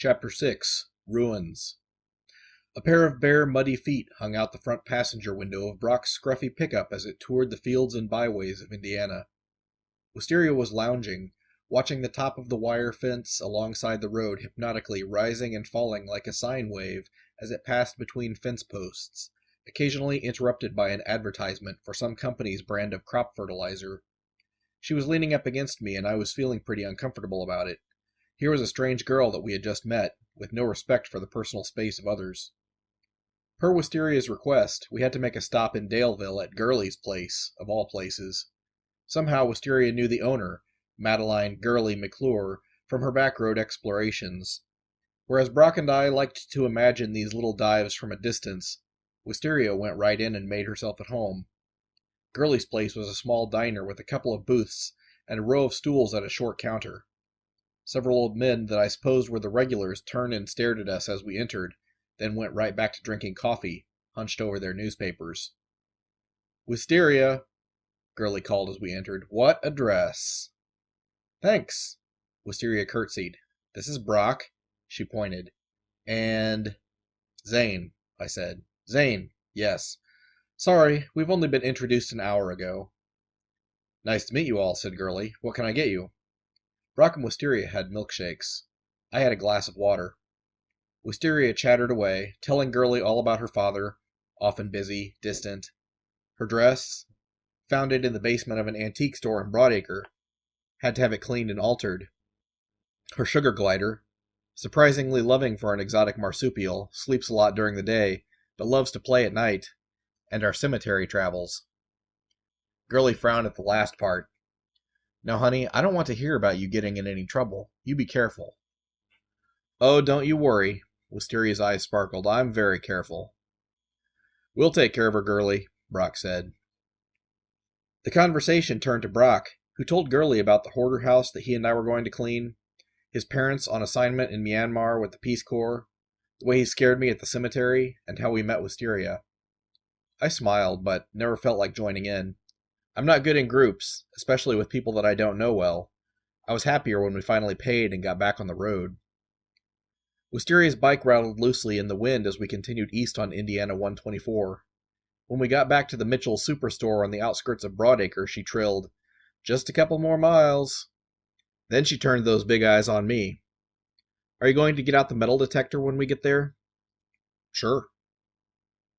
Chapter 6 Ruins. A pair of bare, muddy feet hung out the front passenger window of Brock's scruffy pickup as it toured the fields and byways of Indiana. Wisteria was lounging, watching the top of the wire fence alongside the road hypnotically rising and falling like a sine wave as it passed between fence posts, occasionally interrupted by an advertisement for some company's brand of crop fertilizer. She was leaning up against me, and I was feeling pretty uncomfortable about it. Here was a strange girl that we had just met, with no respect for the personal space of others. Per Wisteria's request, we had to make a stop in Daleville at Gurley's place, of all places. Somehow Wisteria knew the owner, Madeline Gurley McClure, from her backroad explorations. Whereas Brock and I liked to imagine these little dives from a distance, Wisteria went right in and made herself at home. Gurley's place was a small diner with a couple of booths and a row of stools at a short counter. Several old men that I supposed were the regulars turned and stared at us as we entered, then went right back to drinking coffee, hunched over their newspapers. "Wisteria," Gurley called as we entered. "What a dress!" "Thanks," Wisteria curtsied. "This is Brock," she pointed. "And—" "Zane," I said. "Zane, yes. Sorry, we've only been introduced an hour ago." "Nice to meet you all," said Gurley. "What can I get you?" Brock and Wisteria had milkshakes. I had a glass of water. Wisteria chattered away, telling Gurley all about her father, often busy, distant. Her dress, found it in the basement of an antique store in Broadacre, had to have it cleaned and altered. Her sugar glider, surprisingly loving for an exotic marsupial, sleeps a lot during the day, but loves to play at night, and our cemetery travels. Gurley frowned at the last part. "Now, honey, I don't want to hear about you getting in any trouble. You be careful." "Oh, don't you worry." Wisteria's eyes sparkled. "I'm very careful." "We'll take care of her, Gurley," Brock said. The conversation turned to Brock, who told Gurley about the hoarder house that he and I were going to clean, his parents on assignment in Myanmar with the Peace Corps, the way he scared me at the cemetery, and how we met Wisteria. I smiled, but never felt like joining in. I'm not good in groups, especially with people that I don't know well. I was happier when we finally paid and got back on the road. Wisteria's bike rattled loosely in the wind as we continued east on Indiana 124. When we got back to the Mitchell Superstore on the outskirts of Broadacre, she trilled, "Just a couple more miles." Then she turned those big eyes on me. "Are you going to get out the metal detector when we get there?" "Sure."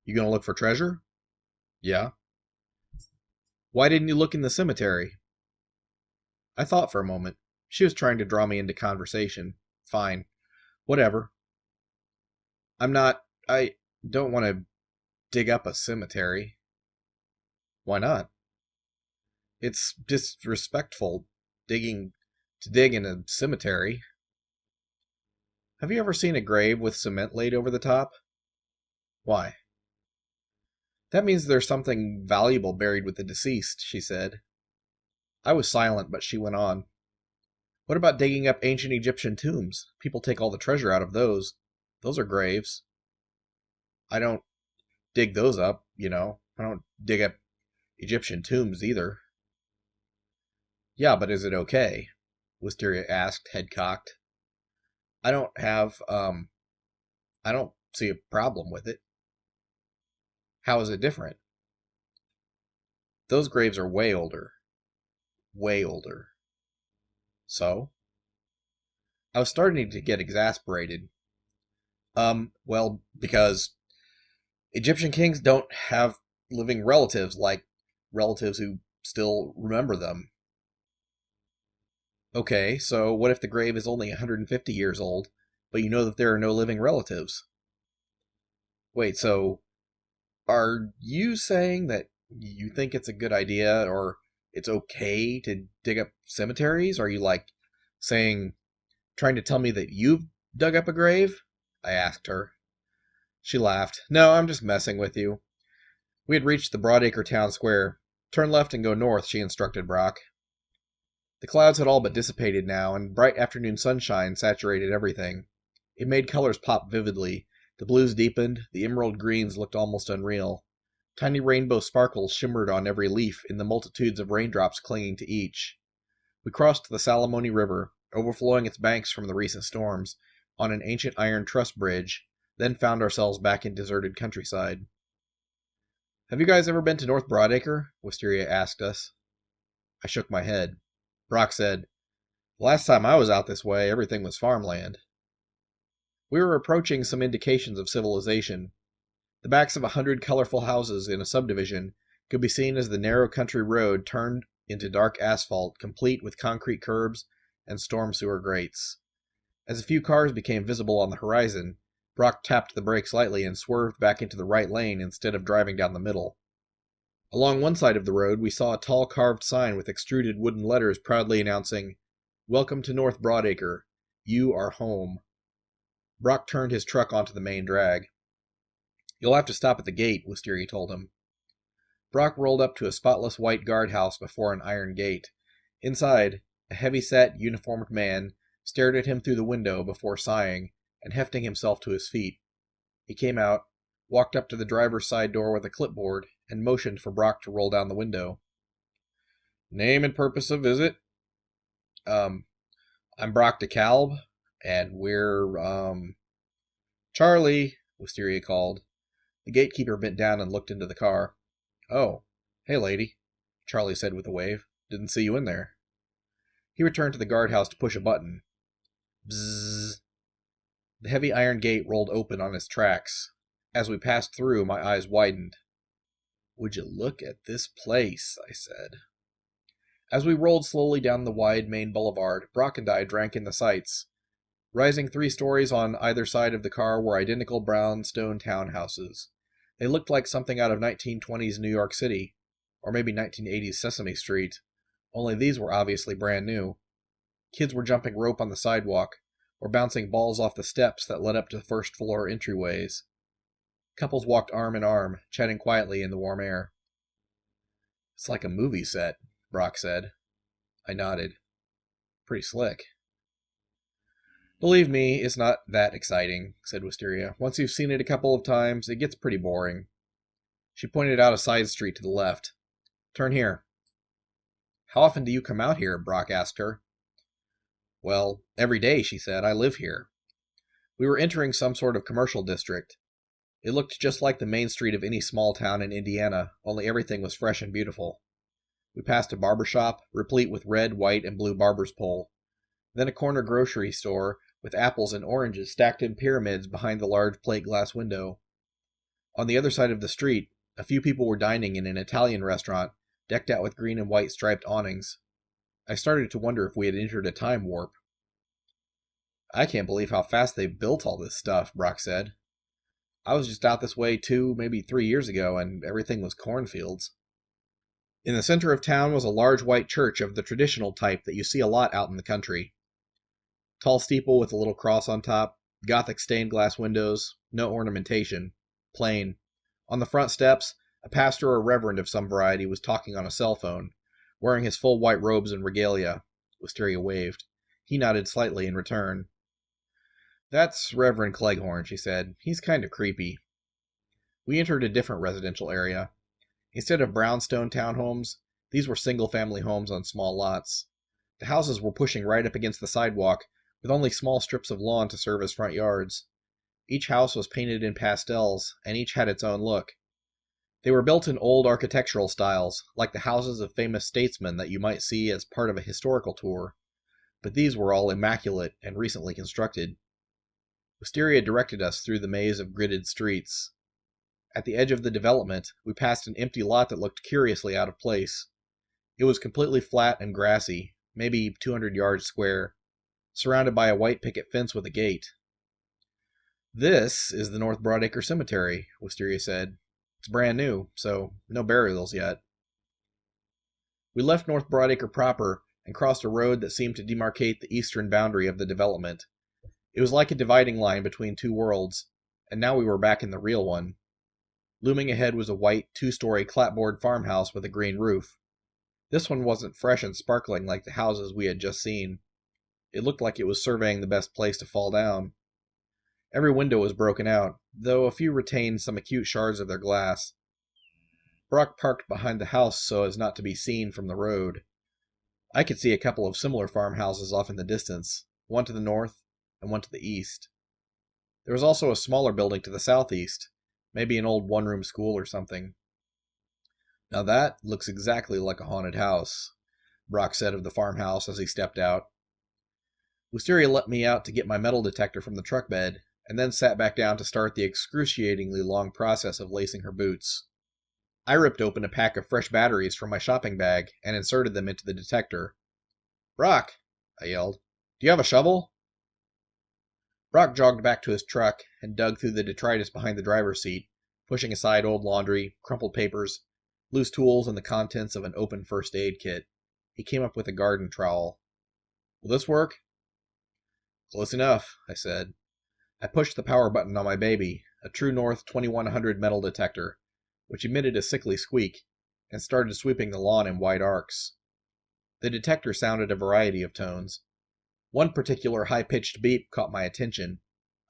"You going to look for treasure?" "Yeah." "Why didn't you look in the cemetery?" I thought for a moment. She was trying to draw me into conversation. Fine. Whatever. I don't want to dig up a cemetery." "Why not?" "It's disrespectful to dig in a cemetery." "Have you ever seen a grave with cement laid over the top?" "Why?" "That means there's something valuable buried with the deceased," she said. I was silent, but she went on. "What about digging up ancient Egyptian tombs? People take all the treasure out of those. Those are graves." "I don't dig those up, you know. I don't dig up Egyptian tombs either." "Yeah, but is it okay?" Wisteria asked, head cocked. I don't see a problem with it." "How is it different?" "Those graves are way older." "Way older." "So?" I was starting to get exasperated. Well, because Egyptian kings don't have living relatives, like relatives who still remember them." "Okay, so what if the grave is only 150 years old, but you know that there are no living relatives?" "Wait, so are you saying that you think it's a good idea, or it's okay to dig up cemeteries? Are you, trying to tell me that you've dug up a grave?" I asked her. She laughed. "No, I'm just messing with you." We had reached the Broadacre town square. "Turn left and go north," she instructed Brock. The clouds had all but dissipated now, and bright afternoon sunshine saturated everything. It made colors pop vividly. The blues deepened, the emerald greens looked almost unreal. Tiny rainbow sparkles shimmered on every leaf in the multitudes of raindrops clinging to each. We crossed the Salamoni River, overflowing its banks from the recent storms, on an ancient iron truss bridge, then found ourselves back in deserted countryside. "Have you guys ever been to North Broadacre?" Wisteria asked us. I shook my head. Brock said, "The last time I was out this way, everything was farmland." We were approaching some indications of civilization. The backs of 100 colorful houses in a subdivision could be seen as the narrow country road turned into dark asphalt, complete with concrete curbs and storm sewer grates. As a few cars became visible on the horizon, Brock tapped the brakes lightly and swerved back into the right lane instead of driving down the middle. Along one side of the road, we saw a tall carved sign with extruded wooden letters proudly announcing, "Welcome to North Broadacre. You are home." Brock turned his truck onto the main drag. "You'll have to stop at the gate," Wisteria told him. Brock rolled up to a spotless white guardhouse before an iron gate. Inside, a heavy-set, uniformed man stared at him through the window before sighing and hefting himself to his feet. He came out, walked up to the driver's side door with a clipboard, and motioned for Brock to roll down the window. "Name and purpose of visit?" I'm Brock DeKalb, and we're, Charlie," Wisteria called. The gatekeeper bent down and looked into the car. "Oh, hey, lady," Charlie said with a wave. "Didn't see you in there." He returned to the guardhouse to push a button. Bzzz. The heavy iron gate rolled open on its tracks. As we passed through, my eyes widened. "Would you look at this place?" I said. As we rolled slowly down the wide main boulevard, Brock and I drank in the sights. Rising 3 stories on either side of the car were identical brownstone townhouses. They looked like something out of 1920s New York City, or maybe 1980s Sesame Street, only these were obviously brand new. Kids were jumping rope on the sidewalk, or bouncing balls off the steps that led up to first-floor entryways. Couples walked arm in arm, chatting quietly in the warm air. "It's like a movie set," Brock said. I nodded. "Pretty slick." "Believe me, it's not that exciting," said Wisteria. "Once you've seen it a couple of times, it gets pretty boring." She pointed out a side street to the left. "Turn here." "How often do you come out here?" Brock asked her. "Well, every day," she said. "I live here." We were entering some sort of commercial district. It looked just like the main street of any small town in Indiana, only everything was fresh and beautiful. We passed a barber shop, replete with red, white, and blue barber's pole. Then a corner grocery store with apples and oranges stacked in pyramids behind the large plate glass window. On the other side of the street, a few people were dining in an Italian restaurant, decked out with green and white striped awnings. I started to wonder if we had entered a time warp. "I can't believe how fast they've built all this stuff," Brock said. "I was just out this way 2, maybe 3 years ago, and everything was cornfields." In the center of town was a large white church of the traditional type that you see a lot out in the country. Tall steeple with a little cross on top, Gothic stained glass windows, no ornamentation, plain. On the front steps, a pastor or reverend of some variety was talking on a cell phone, wearing his full white robes and regalia. Wisteria waved. He nodded slightly in return. "That's Reverend Cleghorn," she said. "He's kind of creepy." We entered a different residential area. Instead of brownstone townhomes, these were single-family homes on small lots. The houses were pushing right up against the sidewalk, with only small strips of lawn to serve as front yards. Each house was painted in pastels, and each had its own look. They were built in old architectural styles, like the houses of famous statesmen that you might see as part of a historical tour, but these were all immaculate and recently constructed. Wisteria directed us through the maze of gridded streets. At the edge of the development, we passed an empty lot that looked curiously out of place. It was completely flat and grassy, maybe 200 yards square, surrounded by a white picket fence with a gate. "This is the North Broadacre Cemetery," Wisteria said. "It's brand new, so no burials yet." We left North Broadacre proper and crossed a road that seemed to demarcate the eastern boundary of the development. It was like a dividing line between 2 worlds, and now we were back in the real one. Looming ahead was a white 2-story clapboard farmhouse with a green roof. This one wasn't fresh and sparkling like the houses we had just seen. It looked like it was surveying the best place to fall down. Every window was broken out, though a few retained some acute shards of their glass. Brock parked behind the house so as not to be seen from the road. I could see a couple of similar farmhouses off in the distance, one to the north, and one to the east. There was also a smaller building to the southeast, maybe an old one-room school or something. Now that looks exactly like a haunted house, Brock said of the farmhouse as he stepped out. Wisteria let me out to get my metal detector from the truck bed, and then sat back down to start the excruciatingly long process of lacing her boots. I ripped open a pack of fresh batteries from my shopping bag and inserted them into the detector. "Brock," I yelled, "do you have a shovel?" Brock jogged back to his truck and dug through the detritus behind the driver's seat, pushing aside old laundry, crumpled papers, loose tools, and the contents of an open first aid kit. He came up with a garden trowel. "Will this work?" "Close enough," I said. I pushed the power button on my baby, a True North 2100 metal detector, which emitted a sickly squeak, and started sweeping the lawn in wide arcs. The detector sounded a variety of tones. One particular high-pitched beep caught my attention.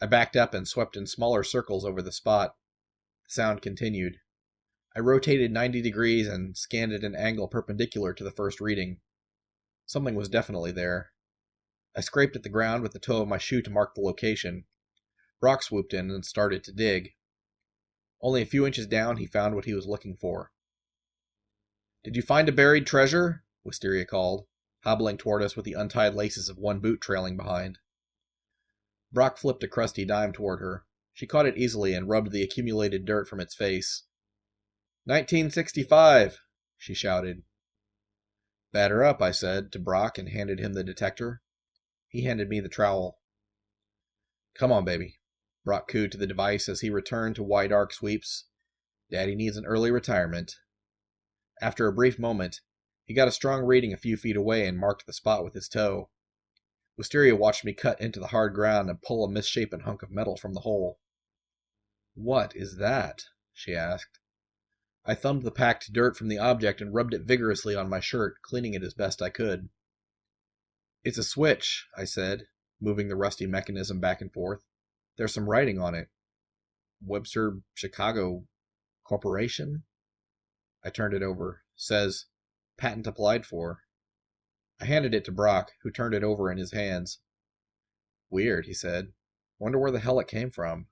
I backed up and swept in smaller circles over the spot. The sound continued. I rotated 90 degrees and scanned at an angle perpendicular to the first reading. Something was definitely there. I scraped at the ground with the toe of my shoe to mark the location. Brock swooped in and started to dig. Only a few inches down, he found what he was looking for. "Did you find a buried treasure?" Wisteria called, hobbling toward us with the untied laces of one boot trailing behind. Brock flipped a crusty dime toward her. She caught it easily and rubbed the accumulated dirt from its face. 1965, she shouted. "Batter up," I said to Brock and handed him the detector. He handed me the trowel. "Come on, baby," Brock cooed to the device as he returned to wide arc sweeps. "Daddy needs an early retirement." After a brief moment, he got a strong reading a few feet away and marked the spot with his toe. Wisteria watched me cut into the hard ground and pull a misshapen hunk of metal from the hole. "What is that?" she asked. I thumbed the packed dirt from the object and rubbed it vigorously on my shirt, cleaning it as best I could. "It's a switch," I said, moving the rusty mechanism back and forth. "There's some writing on it. Webster, Chicago, Corporation?" I turned it over. Says, "Patent applied for." I handed it to Brock, who turned it over in his hands. "Weird," he said. "Wonder where the hell it came from."